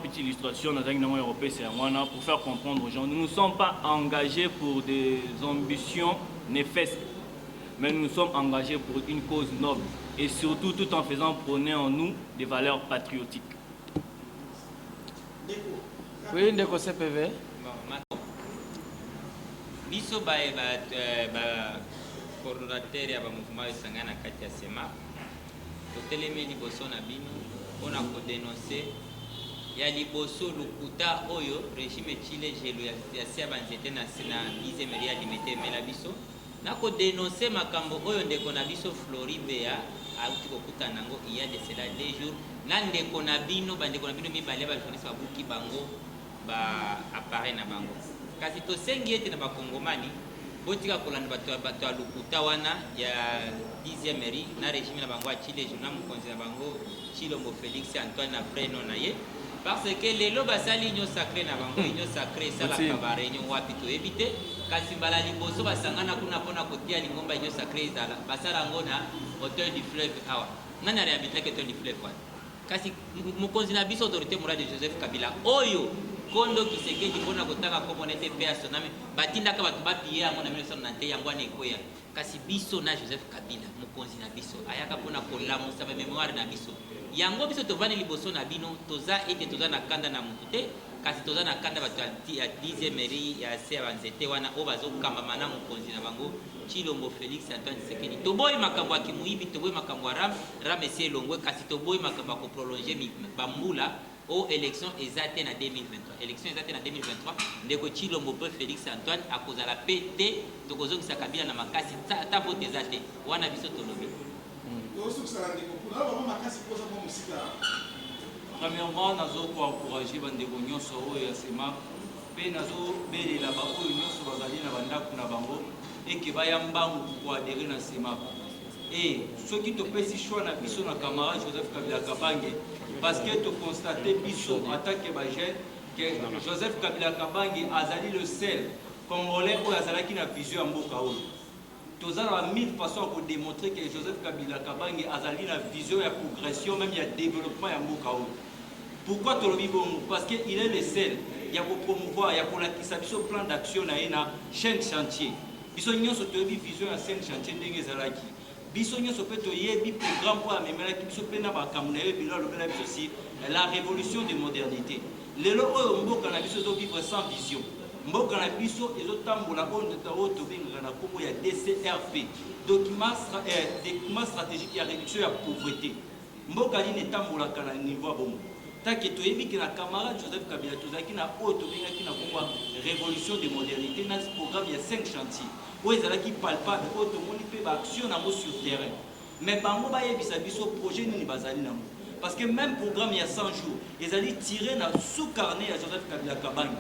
petite illustration dans l'Union européenne, c'est à moi pour faire comprendre aux gens, nous ne sommes pas engagés pour des ambitions néfastes, mais nous sommes engagés pour une cause noble et surtout tout en faisant prôner en nous des valeurs patriotiques. Oui, ndeko CPV. Biso ba coordonnateur ya ba mouvement esangana kati ya SEMA totelemi liboso na bino mpona kodenonse ya liboso lukuta oyo régime Tchilégelu ya se ya banzete na 10e eri alimete emela biso na kodenonse makambo oyo ndeko na biso Flori Bea auti kokutana nango il y a de cela 2 jours na ndeko na bino bandeko na bino mibale bajournaliste babuki bango ba appareil na bango kasi tosengi ete na bakongomani botika kolanda bato ya lukuta wana ya 10e eri na régime na bango ya Tchilégelu na mokonzi na bango Tshilombo Félix Antoine na prénom na ye parce que lelo basali union sacrée na bango union sacrée esalaka baréunion wapi toyebi te kasi mbala liboso basangana kuna mpona kotia lingomba union sacrée ezala basala yango na hauteur du fleuve awa nani arehabitaki hauteur du fleuve wana kasi mokonzi na biso autorité morale de Joseph Kabila oyo kondo Kisekedi mpona kotanga kombo na ete mpe asonami batindaka bato bapiye yango na 1991 yango wana ekoya kasi biso na Joseph Kabila mokonzi na biso ayaka mpona kolamusa bamémoire na biso yango biso tovandi liboso na bino toza ete toza na kanda na motu te kasi toza na kanda bato ya 10e eri ya se ya banzete wana oyo bazokambama na mokonzi na bango Tshilombo Félix Antoine Tshisekedi toboyi makambo ya kimuyibi toboyi makambo ya ram esi elongwe kasi toboyi makambo ya koprolonge bambula o élection ezate na 2023 élection ezate na 2023 ndeko Tshilombo pe Félix Antoine akozala pe te tokozongisa Kabila na makasi ta vote ezate wana biso tolobi Premièrement, nous avons encouragé les gens à SEMA, puis nous avons béni la bango et qui va y pour adhérer à SEMA. Et ceux qui te pèsent choix na biso na camarade Joseph Kabila Kabange, parce que tu constates biso en tant que Joseph Kabila Kabange a le seul Congolais qui a la vision en Boka. Tous a 1000 façons pour démontrer que Joseph Kabila Kabange a une vision, de progression, même il y a développement à Mokao. Pourquoi Tolobi Bongo? Parce qu'il est le seul. Il y a pour promouvoir, il y a pour la plan d'action dans une chaîne chantier. Biso nyonso toyebi vision ya chaîne chantier ndenge ezalaki. Biso nyonso pe toyebi programme pour amemelaki biso pe na bakamuna yebi lobela biso si la révolution de modernité. Lelo oyo mboka na biso vivre sans vision. Mboka na biso ezotambola oyo tobengaka na kombo ya DCRP, document stratégique ya réduction ya pauvreté. Mboka lini etambolaka na niveau bongo. Taki toyebi que na camarade Joseph Kabila tozaki na oyo tobengaki na kombo révolution de modernité na programme ya 5 chantiers. Oyo ezalaki palpable oyo tomoni mpe baaction nango sur terrain. Mais bango bayebisa biso projet nini bazali nango. Parce que même programme il y a 100 jours, ils allaient tirer dans sous-carnet à Joseph Kabila Kabange.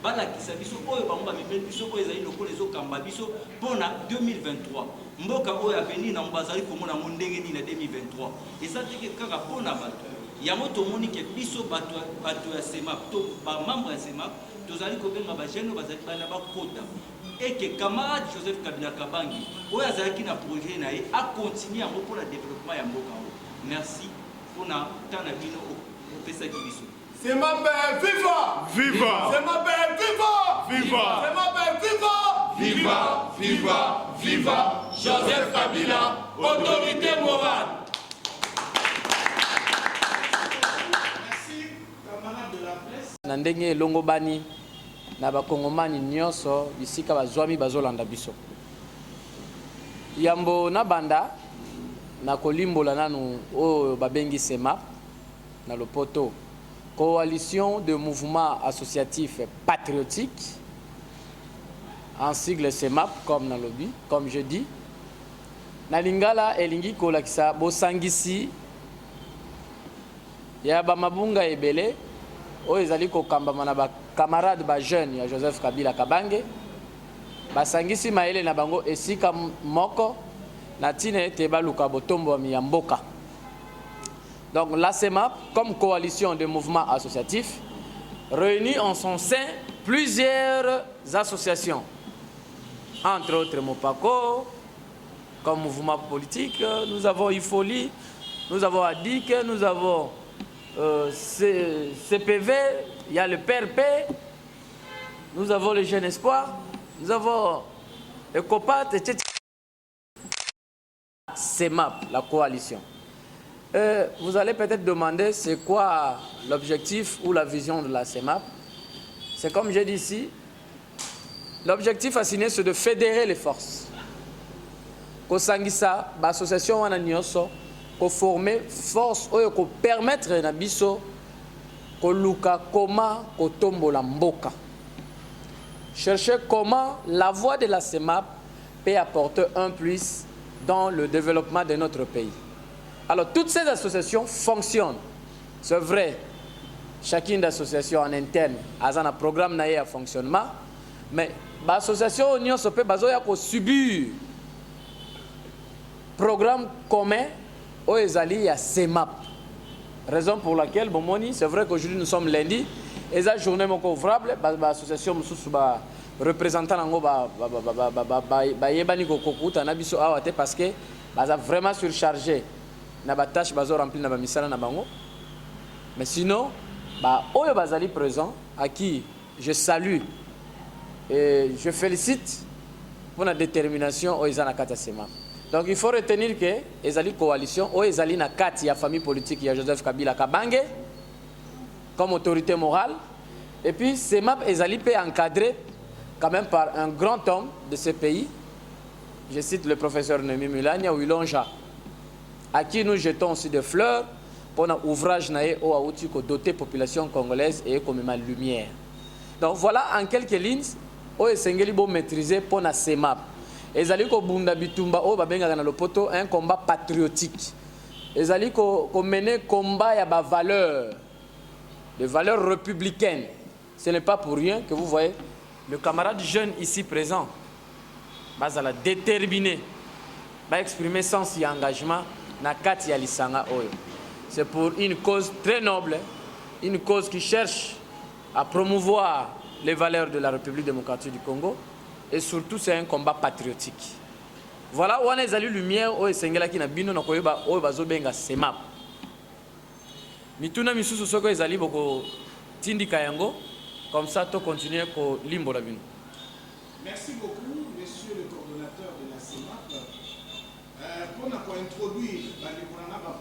Bala qui s'est biso oyo bango ba mibeli biso oyo ezali lokolo ezokamba biso pona 2023. Mboka oyo avenir na mbazali komona mondenge ni na 2023. Et ça dit que kaka pona bato. Yango tomoni ke biso bato ya SEMAP to ba membre ya SEMAP tozali kobenga ba jeune bazali bana ba kota. Et que camarade Joseph Kabila Kabange oyo azalaki na projet na ye a continuer yango pour le développement ya mboka. Merci. On a tant de vino au Pessa Kibiso. C'est ma belle, viva! Viva! C'est ma belle, viva! Viva! C'est ma belle, viva! Viva, viva, viva! Joseph Kabila, autorité morale! Merci, camarades de la presse. Na ndenge elongo bani na bakongomani nyonso bisika bazwami bazolanda biso. Yambo na banda na kolimbola nanu o babengi SEMAP na lopoto coalition de mouvements associatifs patriotiques en sigle SEMAP comme na lobby comme je dis na lingala elingi kolakisa bosangisi ya ba mabunga ebele o ezali kokambama na ba camarade ba jeune ya Joseph Kabila Kabange basangisi maele na bango esika moko Natine Tebaluka Botombo Miyamboka. Donc la SEMAP, comme coalition de mouvements associatifs, réunit en son sein plusieurs associations. Entre autres Mopako, comme mouvement politique, nous avons IFOLI, nous avons ADIC, nous avons CPV, il y a le PRP, nous avons le Jeune Espoir, nous avons ECOPAT, etc. SEMAP, la coalition. Vous allez peut-être demander c'est quoi l'objectif ou la vision de la SEMAP. C'est comme j'ai dit ici, l'objectif assigné c'est de fédérer les forces. Kosangisa, l'association wana nyonso, ko former force oyo ko permettre na biso ko luka koma ko tombola mboka. Chercher comment la voix de la SEMAP peut apporter un plus dans le développement de notre pays. Alors, toutes ces associations fonctionnent. C'est vrai, chacune des associations en interne a un programme de fonctionnement, mais l'association Union Sopé peut subir programme commun aux Ezali à SEMAP. Raison pour laquelle, c'est vrai qu'aujourd'hui nous sommes lundi, et la journée ouvrable, l'association représentant parce que vraiment surchargé na ba tâche bazo rempli na ba misala na bango. Mais sinon oyo bazali présent à qui je salue et je félicite pour la détermination au ezana kata SEMAP. Donc il faut retenir que ezali coalition o ezali na kati ya famille politique ya Joseph Kabila Kabange comme autorité morale, et puis SEMAP ezali peut encadré quand même par un grand homme de ce pays. Je cite le professeur Nemi Mulania Wilonja, à qui nous jetons aussi des fleurs pour un ouvrage naé au Aouti ko doter population congolaise et comme ma lumière. Donc voilà en quelques lignes o esengeli bo maîtriser pour na SEMAP. Ezali ko bunda bitumba o babenga na lopoto un combat patriotique. Ezali ko mener combat ya ba valeurs, des valeurs républicaines. Ce n'est pas pour rien que vous voyez le camarade jeune ici présent, bazala déterminé, va exprimer sens et engagement na kati ya lisanga oyo. C'est pour une cause très noble, une cause qui cherche à promouvoir les valeurs de la République démocratique du Congo, et surtout c'est un combat patriotique. Voilà, on a les lumière, on a sengela qui na bino na koyeba, on bazo benga semap. Mituna misusu soko ezali boko tindi kayango, comme ça to continuer ko limbo la bino. Merci beaucoup, monsieur le coordonnateur de la CEMAP. Pour introduire les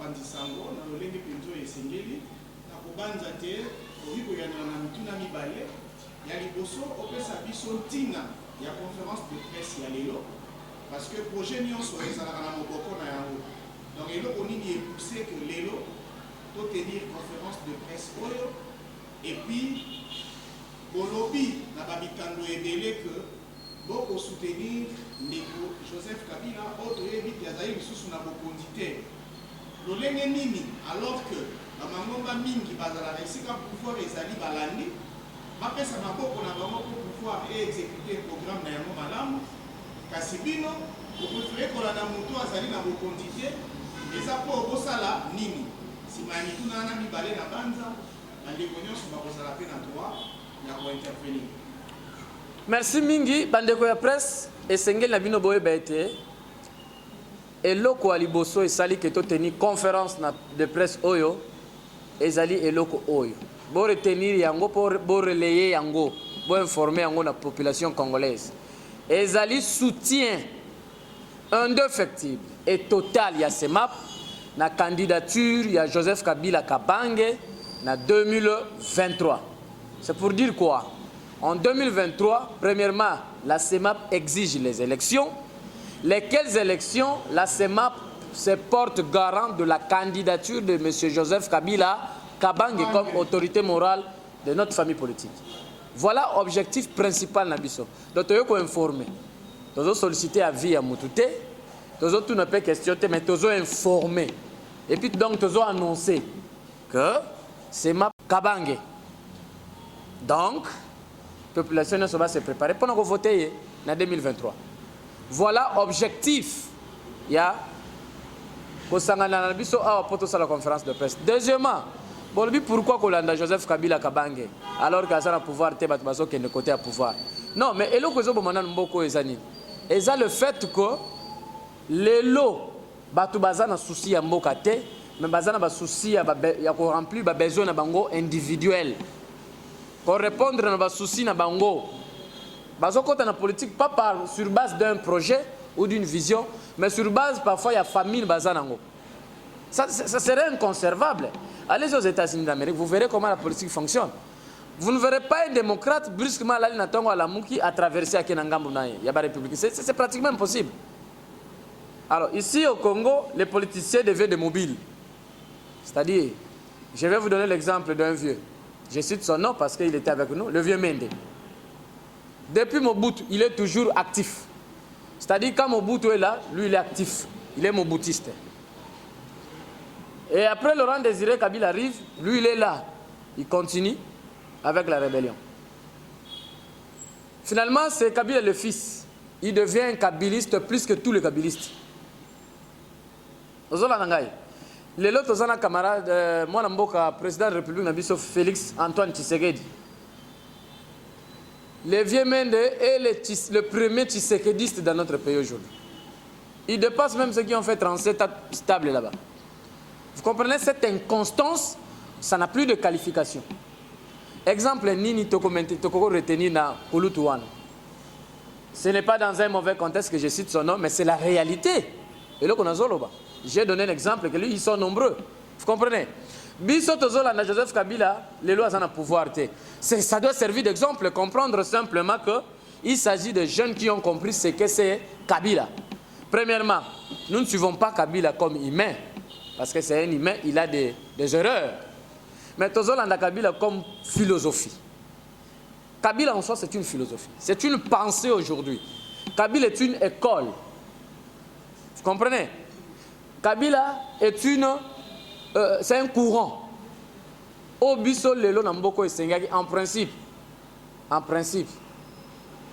Pandisango, dans le Lenge Pinto et Sengeli, na kobanza te, oliko ya na mituna mibale, ya liboso opesa biso tina ya conférence de presse ya lelo. Parce que le projet nyonso ezalaka na moboko na yango. Donc eloko nini epoussé que lelo to tenir conférence de presse oyo et puis bolobi na babikando ebele que boko soutenir ndeko Joseph Kabila autre yebi azali lisusu na bokondi te. Lolenge nini alors que bamangomba mingi bazala na esika pouvoir ezali balandi bapesa maboko na bango pour pouvoir exécuter programme na yango malamu. Kasibino, vous préférez qu'on a un mouton à salir dans vos quantités, et ça pour vos salas, nini. Si Manitou n'a pas mis balai na banza, la déconion sur ma la peine à toi, il y a pour intervenir. Merci Mingi, Bandeko ya presse, et Sengel Nabino Boye Bete, et Loko Aliboso et Sali qui ont tenu conférence de presse Oyo, et Zali et Loko Oyo. Pour retenir Yango, pour relayer Yango, pour informer Yango la population congolaise. Ezali soutient indéfectible et total ya CEMAP na candidature ya Joseph Kabila Kabange na 2023. C'est pour dire quoi? En 2023, premièrement, la CEMAP exige les élections. Lesquelles élections? La CEMAP se porte garant de la candidature de M. Joseph Kabila Kabange comme autorité morale de notre famille politique. Voilà l'objectif principal de Nabiso. Donc, tu as informé. Tu as sollicité avis à Moutouté. Tu as pas questionné, mais tu as informé. Et puis, donc, tu as annoncé que c'est ma Kabange. Donc, la population va se préparer pour nous voter en 2023. Voilà l'objectif. Il y a la conférence de presse. Deuxièmement, pourquoi Kolanda Joseph Kabila Kabange alors qu'il y a un pouvoir qui est côté à pouvoir? Non, mais le fait que les lots ont souci à Mbokate, mais ont souci à remplir les besoins individuels. Pour répondre à nos soucis, la politique, pas sur base d'un projet ou d'une vision, mais sur base parfois il y a famille. Ça serait inconcevable. Allez aux États-Unis d'Amérique, vous verrez comment la politique fonctionne. Vous ne verrez pas un démocrate brusquement aller à la Mouki à traverser à Kenangambunaye. Il y a pas de république. C'est pratiquement impossible. Alors, ici au Congo, les politiciens deviennent des mobiles. C'est-à-dire, je vais vous donner l'exemple d'un vieux. Je cite son nom parce qu'il était avec nous, le vieux Mende. Depuis Mobutu, il est toujours actif. C'est-à-dire, quand Mobutu est là, lui, il est actif. Il est moboutiste. Et après, Laurent Désiré Kabila arrive, lui, il est là. Il continue avec la rébellion. Finalement, c'est Kabila le fils. Il devient un kabiliste plus que tous les kabilistes. Les autres camarades, moi, je président de la République, Félix Antoine Tshisekedi. Le vieux Mende est le premier Tshisekediste dans notre pays aujourd'hui. Il dépasse même ceux qui ont fait 37 stables là-bas. Vous comprenez, cette inconstance, ça n'a plus de qualification. Exemple, Nini Toko retenir dans Kulutuan. Ce n'est pas dans un mauvais contexte que je cite son nom, mais c'est la réalité. Et là, j'ai donné un exemple que lui, ils sont nombreux. Vous comprenez? Biso Tozola na Joseph Kabila, les lois en pouvoir. Ça doit servir d'exemple, comprendre simplement qu'il s'agit de jeunes qui ont compris ce que c'est Kabila. Premièrement, nous ne suivons pas Kabila comme humain. Parce que c'est un humain, il a des erreurs. Mais Tozolanda Kabila comme philosophie. Kabila en soi, c'est une philosophie. C'est une pensée aujourd'hui. Kabila est une école. Vous comprenez? Kabila est c'est un courant. Obiso Lelo Namboko et Sengaki, en principe,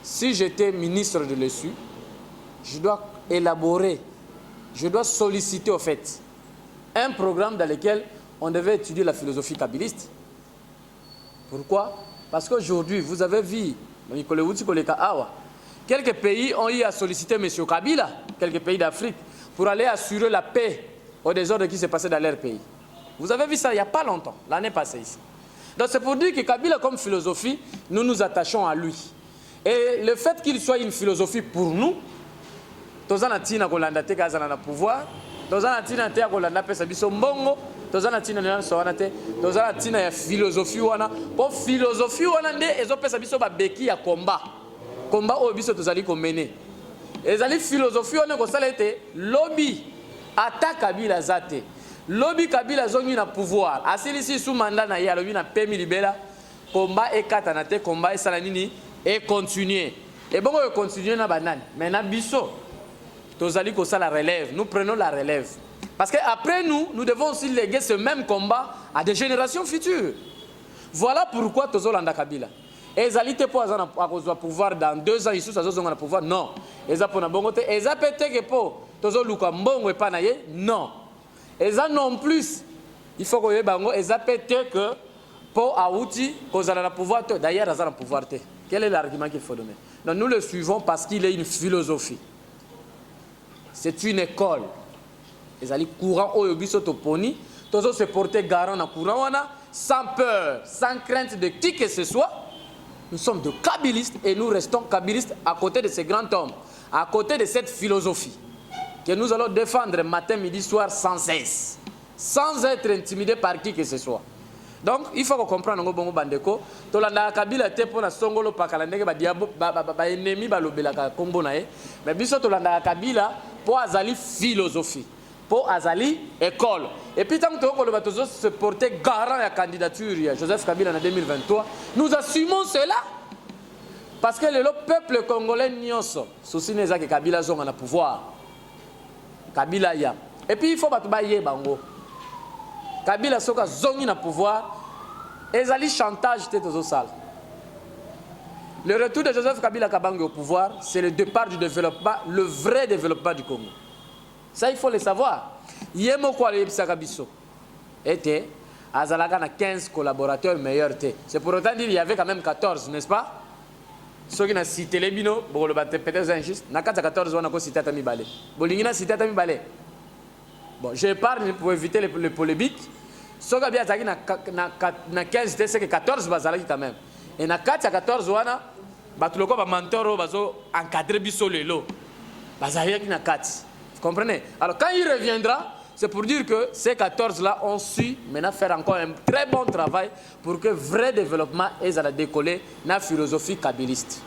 si j'étais ministre de l'ESU, je dois élaborer, je dois solliciter au fait un programme dans lequel on devait étudier la philosophie kabiliste. Pourquoi? Parce qu'aujourd'hui, vous avez vu quelques pays ont eu à solliciter M. Kabila, quelques pays d'Afrique, pour aller assurer la paix au désordre qui s'est passé dans leur pays. Vous avez vu ça il n'y a pas longtemps, l'année passée ici. Donc c'est pour dire que Kabila, comme philosophie, nous nous attachons à lui. Et le fait qu'il soit une philosophie pour nous, tous en Tina Golanda te kaza na pouvoir, tous en Tina te Golanda pesa biso mbongo, tous en Tina na soana te, tous en Tina ya philosophie wana, pour philosophie wana nde ezo pesa biso ba beki ya combat. Combat o biso tozali ko mener. Ezali philosophie wana ko sala ete lobby attaque Kabila zate. Lobby Kabila zongi na pouvoir. Asili si sous mandat na ya lobby na pemi libela, combat e kata na te combat e sala nini et continuer. Et bon on continue na banane. Mais na biso Tozali Kosa la relève, nous prenons la relève. Parce qu'après nous, nous devons aussi léguer ce même combat à des générations futures. Voilà pourquoi Tozolanda Kabila. Et Zalité pour avoir pouvoir dans 2 ans, Issou Sazo Zonga pouvoir, non. Et ça pour Nabongote, et ça peut être que pour Tozoluka Mbongo et Panaye, non. Et ça non plus, il faut que Bango, et ça peut être que pour Aouti, Kozala pouvoir, d'ailleurs, Azala pouvoir. Quel est l'argument qu'il faut donner? Donc nous le suivons parce qu'il est une philosophie. C'est une école. Les alliés courant au Yobiso Toponi, tous se porter garant dans courant sans peur, sans crainte de qui que ce soit. Nous sommes de kabylistes et nous restons kabylistes à côté de ces grands hommes, à côté de cette philosophie que nous allons défendre matin, midi, soir sans cesse, sans être intimidés par qui que ce soit. Donc, il faut comprendre que bongo bandeko, tolanda Kabila te pona songolo pakalande ba diabo ba ennemi ba lobela ka kombo na e, mais biso tolanda Kabila pour azali philosophie, pour azali école. Et puis tant que toko ba tozo se porter garant la candidature ya Joseph Kabila en 2023, nous assumons cela. Parce que le peuple congolais nyonso, souci neza que Kabila zonga na pouvoir. Kabila ya. Et puis il faut ba baye bango. Kabila soka zongi na pouvoir, ezali chantage tête aux salles. Le retour de Joseph Kabila Kabange au pouvoir, c'est le départ du développement, le vrai développement du Congo. Ça, il faut le savoir. Yemo kwa le yebisa kabiso. Était, azalaka na 15 collaborateurs meilleurs. C'est pour autant dire qu'il y avait quand même 14, n'est-ce pas? Ceux qui ont cité les bino, bon, le battre peut-être injuste. Na 14, on a cité Tami Balé. Bolingina cité Tami Balé. Bon, j'épargne pour éviter les polémiques. Ce qui a bien attaqué na 15, c'est que 14 bazalaki quand même. Et na 14 wana, batuloko ba mentor bazo encadrer biso lelo. Bazalaki na 4. Vous comprenez? Alors quand il reviendra, c'est pour dire que ces 14 là ont su maintenant faire encore un très bon travail pour que vrai développement ait à décoller na philosophie kabiliste.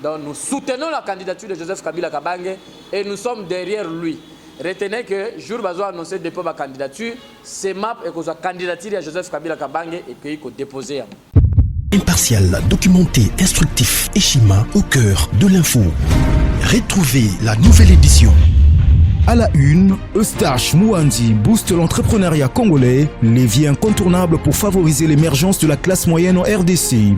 Donc nous soutenons la candidature de Joseph Kabila Kabange et nous sommes derrière lui. Retenez que jour bazo annoncé dépôt ma candidature, c'est map et que sa candidature à Joseph Kabila Kabange et puis qu'on déposer. Impartial, documenté, instructif et Shima au cœur de l'info. Retrouvez la nouvelle édition. À la une, Eustache Mouandi booste l'entrepreneuriat congolais, levier incontournable pour favoriser l'émergence de la classe moyenne en RDC.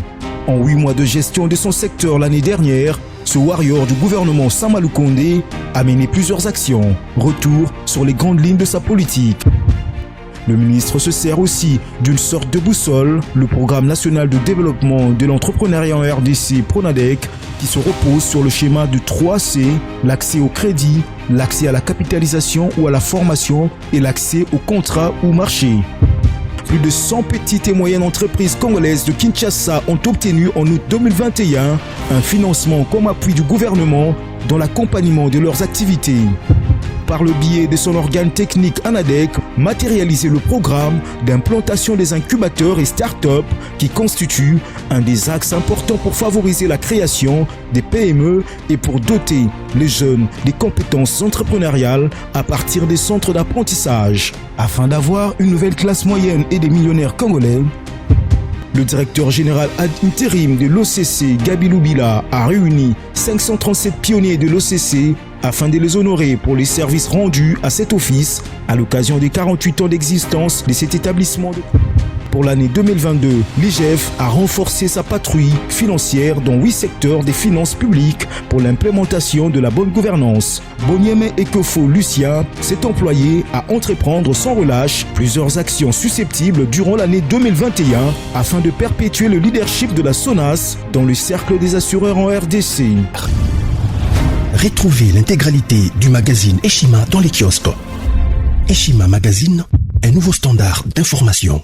En 8 mois de gestion de son secteur l'année dernière, ce warrior du gouvernement Samalou Kondé a mené plusieurs actions. Retour sur les grandes lignes de sa politique. Le ministre se sert aussi d'une sorte de boussole, le programme national de développement de l'entrepreneuriat en RDC Pronadec, qui se repose sur le schéma de 3C, l'accès au crédit, l'accès à la capitalisation ou à la formation et l'accès au contrat ou marché. Plus de 100 petites et moyennes entreprises congolaises de Kinshasa ont obtenu en août 2021 un financement comme appui du gouvernement dans l'accompagnement de leurs activités. Par le biais de son organe technique ANADEC, matérialiser le programme d'implantation des incubateurs et start-up qui constitue un des axes importants pour favoriser la création des PME et pour doter les jeunes des compétences entrepreneuriales à partir des centres d'apprentissage. Afin d'avoir une nouvelle classe moyenne et des millionnaires congolais, le directeur général ad intérim de l'OCC, Gabi Loubila, a réuni 537 pionniers de l'OCC afin de les honorer pour les services rendus à cet office à l'occasion des 48 ans d'existence de cet établissement. Pour l'année 2022, l'IGF a renforcé sa patrouille financière dans 8 secteurs des finances publiques pour l'implémentation de la bonne gouvernance. Bonieme Ekofo Lucien s'est employé à entreprendre sans relâche plusieurs actions susceptibles durant l'année 2021 afin de perpétuer le leadership de la SONAS dans le cercle des assureurs en RDC. Retrouvez l'intégralité du magazine Eshima dans les kiosques. Eshima Magazine, un nouveau standard d'information.